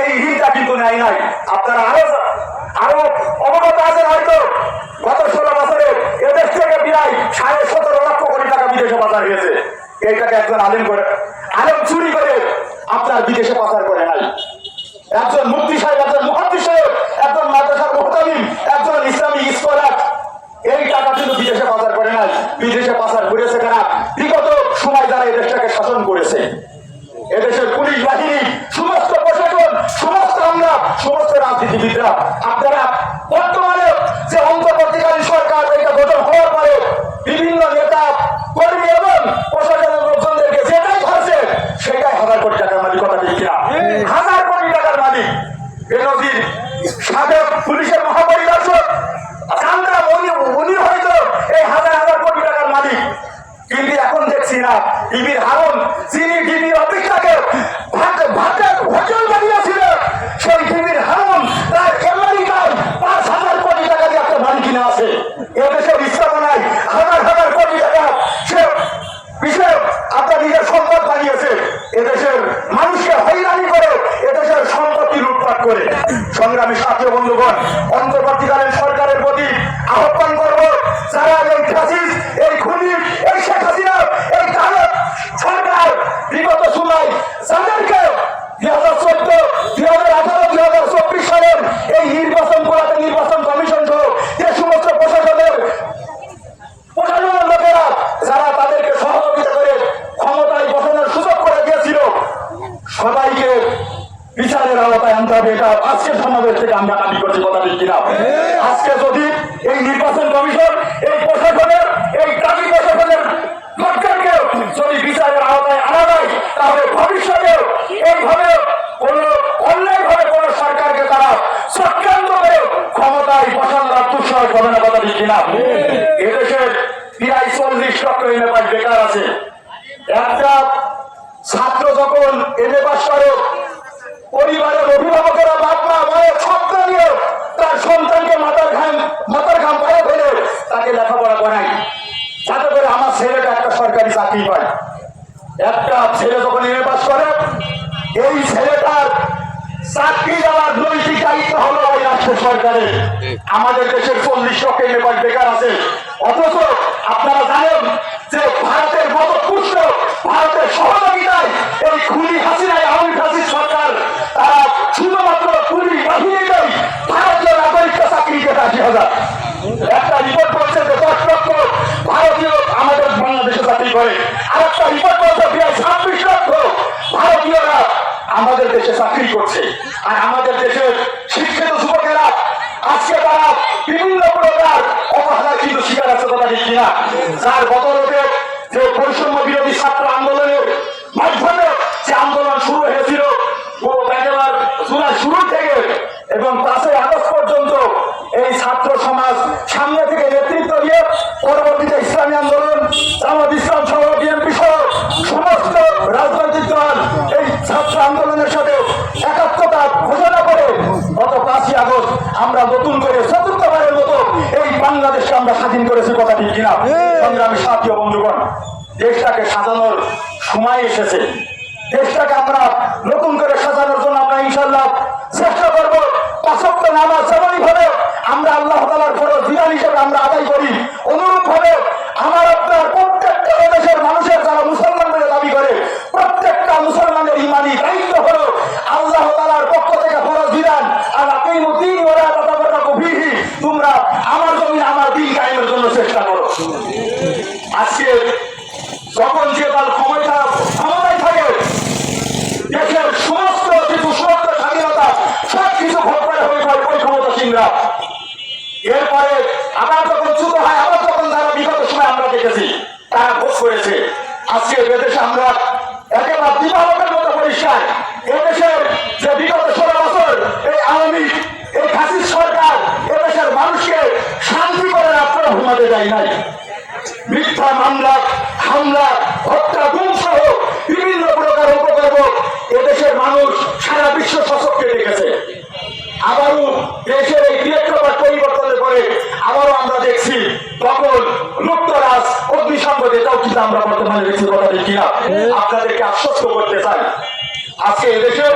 এই ঋণটা কিন্তু নেয় নাই। আপনারা আরো অবগত আছেন হয়তো, গত 16 বছরে এদেশ থেকে প্রায় 17.5 লক্ষ কোটি টাকা বিদেশে পাচার হয়েছে। এইটাকে একজন আলেম চুরি করে আপনার বিদেশে পাচার করে নাই। একজন মুফতি সাহেব, একজন মুহাদ্দিস সাহেব, একজন মাদ্রাসার মুহতামিম, একজন ইসলামী স্কলার এই টাকা কিন্তু বিদেশে পাচার করে নাই। বিদেশে পাচার করেছে কারা? বিগত সময় যারা এই দেশটাকে শাসন করেছে, এদেশের পুলিশ বাহিনী, সমস্ত প্রশাসন, সমস্ত আমরা, সমস্ত রাজনীতিবিদরা। আপনারা বর্তমানে যে অন্তর্বর্তীকালীন সরকার এটা গঠন হওয়ার পরে বিভিন্ন নেতা কর্মী এবং প্রশাসনের লোকজনদেরকে যেটাই ধরছে সেটাই 1000 কোটি টাকার মালিক। কথা ঠিক কিনা? 1000 কোটি টাকার মালিক বেনজির সাবেক পুলিশের মহাপরিদর্শক জানতাম উনি হয়তো এই 1000 কোটি টাকার মালিক। কিন্তু এখন দেখছি না টিভির হারুন, যিনি টিভির অপেক্ষাকে হোটেল বানিয়েছিল, সেই টিভির হারুন তার আমেরিকায় 5,000 কোটি টাকা দিয়ে একটা বাড়ি কিনে আছে। এদেশের স্থাপনায় 1000 কোটি টাকা সে বিষয়ে আপনার নিজের সম্পদ বানিয়েছে। এদেশের মানুষকে হয়রানি করে, এদেশের সম্পত্তি লুটপাট করে। সংগ্রামী সাথী বন্ধুগণ, অন্তর্বর্তীকালীন সরকারের প্রতি আহ্বান করব, যারা এই ফ্যাসিস্ট, এই খুনি, এই শেখ হাসিনা, এই কালো সরকার বিগত সময় যাদেরকে 2014, 2018, 2024 সালের এই নির্বাচন করাতে নির্বাচন কমিশন সহ যে সমস্ত প্রশাসনের লোকেরা যারা তাদেরকে সহযোগিতা করে ক্ষমতায় বসানোর সুযোগ করে দিয়েছিল, সবাইকে বিচারের আওতায় আনতে হবে। এটা আজকের সমাবেশ থেকে আমরা দাবি করছি। কথা ঠিক কিনা? আজকে যদি এই নির্বাচন কমিশন, এই প্রশাসনের, এই দাবি প্রশাসনের লোকদেরকে যদি বিচারের আওতায় আনা যায়, তাহলে ভবিষ্যতে এইভাবে কোন অন্যায়ভাবে কোন সরকারকে তারা চক্রান্ত করে ক্ষমতায় বসানোর দুঃসাহস হবে না। কথা ঠিক কিনা? এদেশের প্রায় 40 লক্ষ এমএ পাস বেকার আছে। একটা ছাত্র যখন এমএ পাস করে, পরিবারের অভিভাবকেরা বাপ মা মায়ের স্বপ্ন নিয়ে তার সন্তানকে মাথার ঘাম পায়ে ফেলে তাকে লেখাপড়া করায়, যাতে করে আমার ছেলেটা একটা সরকারি চাকরি পায়। একটা ছেলে যখন এমএ পাস করে, এই ছেলেটার চাকরি দেওয়ার নৈতিক দায়িত্ব হলো ওই রাষ্ট্র সরকারের। আমাদের দেশের 40 লক্ষ এমএ পাস বেকার আছে। অথচ আপনারা জানেন যে ভারতের মদতপুষ্ট, ভারতের সহযোগিতায় এই খুনি হাসিনায় আওয়ামী ফ্যাসিস্ট সরকার তারা শুধুমাত্র পুলিশ বাহিনীতেই ভারতীয় নাগরিককে চাকরি দিতে 80,000। একটা রিপোর্ট বলছে যে 10 লক্ষ ভারতীয় আমাদের বাংলাদেশে চাকরি করে। আর একটা রিপোর্ট বলছে প্রায় 26 লক্ষ ভারতীয়রা আমাদের দেশে চাকরি করছে। আর আমাদের দেশের শিক্ষিত যুবকেরা আজকে তারা বিভিন্ন প্রকার অবহেলার কিন্তু শিকার আছে। কথা ঠিক কিনা? যার বদলতে যে বৈষম্য বিরোধী ছাত্র আন্দোলনের মাধ্যমে যে আন্দোলন শুরু হয়েছিল জুলাই শুরু থেকে এবং 5ই আগস্ট পর্যন্ত, এই ছাত্র সমাজ সামনে থেকে নেতৃত্ব দিয়ে পরবর্তীতে ইসলামী আন্দোলন, জামাত ইসলাম সহ বিএনপি সহ সমস্ত রাজনৈতিক দল এই ছাত্র আন্দোলনের সাথে একাত্মতা ঘোষণা করে গত 5ই আগস্ট আমরা নতুন করে 4র্থবারের মতো এই বাংলাদেশকে আমরা স্বাধীন করেছি। কথা ঠিক কিনা? সংগ্রামী সাথী ও বন্ধুগণ, দেশটাকে সাজানোর সময় এসেছে। দেশটাকে আমরা নতুন করে সাজানোর জন্য আমরা ইনশাআল্লাহ চেষ্টা করব। 5 ওয়াক্ত নামাজ যেমনই ভাবে আমরা আল্লাহ তাআলার ফরজ বিধান হিসেবে আমরা আদায় করি, অনুরূপ ভাবে আমার আপনার প্রত্যেকটা দেশের মানুষের যারা মুসলমান বলে দাবি করে, প্রত্যেকটা মুসলমানের ইমানি দায়িত্ব হলো আল্লাহ তাআলার পক্ষ থেকে ফরজ বিধান, আর আকিমুদ্দিন ওয়া লা তাতাফাররাকু ফীহি, তোমরা আমার জমিন আমার দ্বীন কায়েমের জন্য চেষ্টা করো। আজকে যখন যে দল ক্ষমতায় থাকে, দেশের সমস্ত কিছু সমস্ত স্বাধীনতা সবকিছু ভোগ করে হয়ে যায় ওই ক্ষমতাসীনরা। এরপরে আবার যখন চ্যুত হয়, আবার যখন তারা বিগত সময় আমরা দেখেছি তারা ভোগ করেছে। আজকে এদেশে আমরা একেবারে দিবালোকের মতো পরিষ্কার, এদেশের যে বিগত 16 বছর এই আওয়ামী এই ফ্যাসিস্ট সরকার এদেশের মানুষকে শান্তি করে রাত্রে ঘুমাতে দেয় নাই। মিথ্যা মামলা, হামলা, হত্যা, গুম সহ বিভিন্ন প্রকার উপকর্ম এদেশের মানুষ সারা বিশ্ব শাসককে দেখেছে। আবারও দেশের এই প্রেক্ষাপট পরিবর্তনের পরে আবারও আমরা দেখছি তখন লুপ্তরাজ, অগ্নিসংযোগ, এটাও কিন্তু আমরা বর্তমানে দেখছি। কথা ঠিক কিনা? আপনাদেরকে আশ্বস্ত করতে চাই, আজকে এদেশের